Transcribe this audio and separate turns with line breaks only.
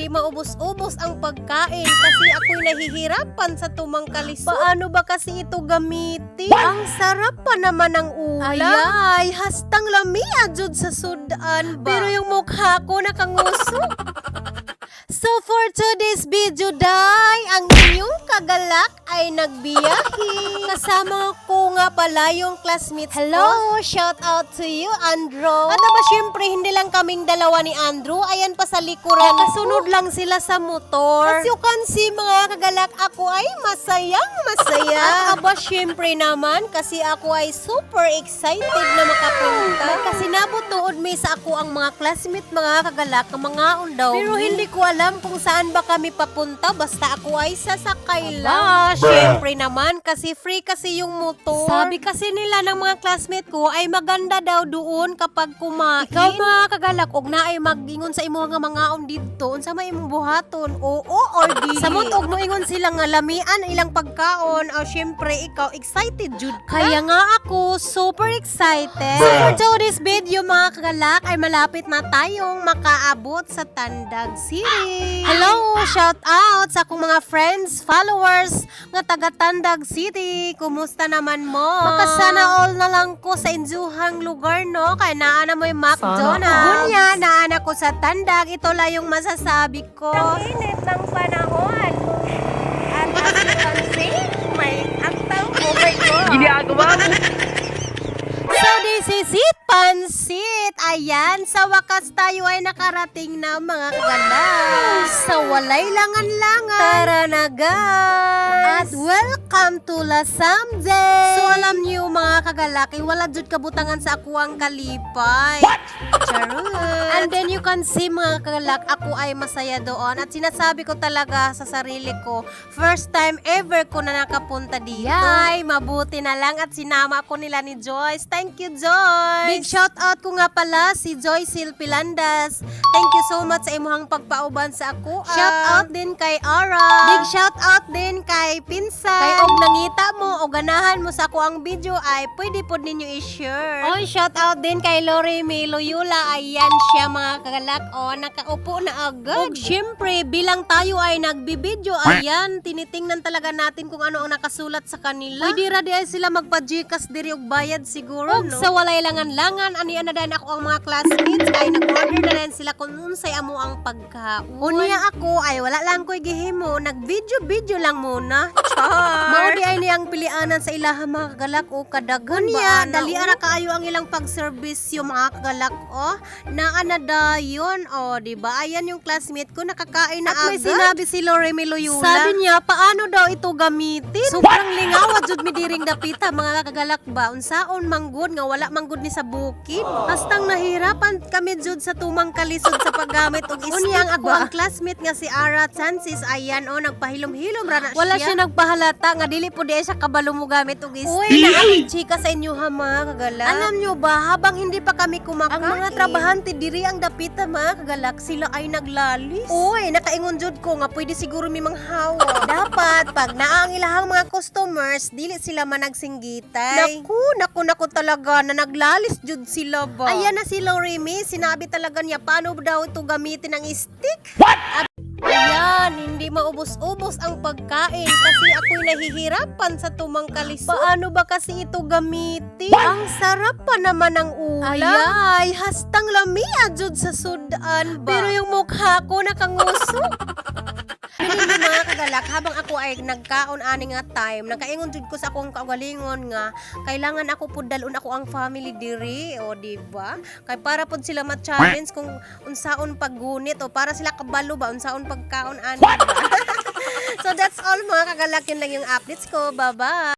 hindi maubos-ubos ang pagkain kasi ako'y nahihirapan sa tumang kalisod. Paano ba kasi ito gamitin? Ang sarap pa naman ng ulam. Ay, hastang lamia jud sa sudan ba? Pero yung mukha ko nakanguso. So for today's video, day, ang inyong kagalak ay nagbiyahe. Kasama ko nga pala yung classmates ko. Hello, shout out to you, Andrew. At ba syempre, hindi lang kaming dalawa ni Andrew. Ayan pa sa likuran. Kasunod lang sila sa motor. As you can see, mga kagalak, ako ay masayang masaya. At aba syempre naman, kasi ako ay super excited na makapunta. Kasi nabutuod may sa ako ang mga classmate, mga kagalak, ang mga undaw. Pero hindi ko alam kung saan ba kami papunta, basta ako ay sasakay lang. Syempre naman, kasi free kasi yung motor. Sabi kasi nila ng mga classmate ko ay maganda daw doon kapag kumain. Ikaw mga kagalak, og na ay magingon sa imo nga mga dito, unsa may imong buhaton, oo or di. Samot og moingon sila nga lamian ilang pagkaon, o syempre ikaw excited jud ka. Kaya nga ako super excited. So for today's video mga kagalak ay malapit na tayong makaabot sa Tandag City. Hello, shout out sa akong mga friends, followers nga taga Tandag City. Kumusta naman mo? Makasana all na lang ko sa injuhang lugar, no? Kaya naana mo yung McDonald's. Gunya, naana ko sa Tandag. Ito lang yung masasabi ko. Ang init ng panahon. At as you can see, may aktaw. Oh my God.
Ginagawa mo.
So this is it, pansit. Ayan, sa wakas tayo ay nakarating na mga kagalak. Sa walay langan-langan. Tara na guys. At welcome to Lasam Day. So alam niyo mga kagalaki, wala jud kabutangan sa ako ang kalipay. Charot. And then you can see mga kagalak, ako ay masaya doon. At sinasabi ko talaga sa sarili ko, first time ever ko na nakapunta dito. Yay, mabuti na lang at sinama ako nila ni Joyce. Thank you, Joyce. Big shout out ko nga pala si Joyce Silpilandas. Thank you so much sa imuhang pagpauban sa ako. Shout out din kay Ara. Big shout out din kay Pinsan. Kay og nangita mo o ganahan mo sa ako ang video ay pwede po ninyo i-share. Oy, shout out din kay Lori May Loyola. Ayan siya mga kagalak. O, nakaupo na agad. Og syempre, bilang tayo ay nagbibideo, ayan, tinitingnan talaga natin kung ano ang nakasulat sa kanila. Pwede ra di ay sila magpa-Gcash diri og bayad siguro, no? Sa walay langan-langan, ani na din ako ang mga classmates ay nag-order na rin sila kung unsay amo ang pagkaon. Unya ako ay wala lang ko'y gihimo, nag-video lang muna. Char! Maudi ay niyang pilianan sa ilaha mga kagalak o kadaghan ba? Dali ara kaayo ang ilang pag-service yung mga kagalak o. Naana dayon o, diba? Ayan yung classmate ko, nakakain na agad. At may sinabi si Lore Loyola. Sabi niya, paano daw ito gamitin? Sobrang lingawa jud mi diring dapita mga kagalak ba? Unsaon manggod nga wala manggod ni sa bukid. Hastang nahirapan kami jud sa tumang kalisod sa paggamit og stick. Unyang ako ang classmate nga si Ara Chances, ayan o, nagpahilom-hilom ra na siya. Wala siya nagpahalata nga dili po di siya kabalo mo gamit og stick. Uy, naamig chika sa inyo ha mga kagalak. Alam nyo ba, habang hindi pa kami kumakain, ang mga trabahante diri ang dapita mga kagalak, sila ay naglalis. Uy, nakaingon jud ko nga pwede siguro mi manghawa. Dapat pag naa ang ilahang mga customers, dili sila managsinggitay. Naku talaga na naglalis jud sila ba. Ayan na si Loremi, sinabi talaga niya paano daw ito gamitin ang stick. What? Ayan, hindi maubos-ubos ang pagkain kasi ako'y nahihirapan sa tumang kalisod. Paano ba kasi ito gamitin? Ang sarap pa naman ng ulam. Ay, hastang lamia jud sa sudan ba? Pero yung mukha ko nakanguso. Hindi mga kagalak, habang ako ay nagkaon ani nga time, nagkaingon jud ko sa akong kaugalingon nga kailangan ako pud dalon ako ang family diri, o diba? Kay para pud sila ma-challenge kung unsaon paggunit o para sila kabalo ba unsaon pagkaon ani ba. So that's all mga kagalak, yun lang yung updates ko. Bye-bye.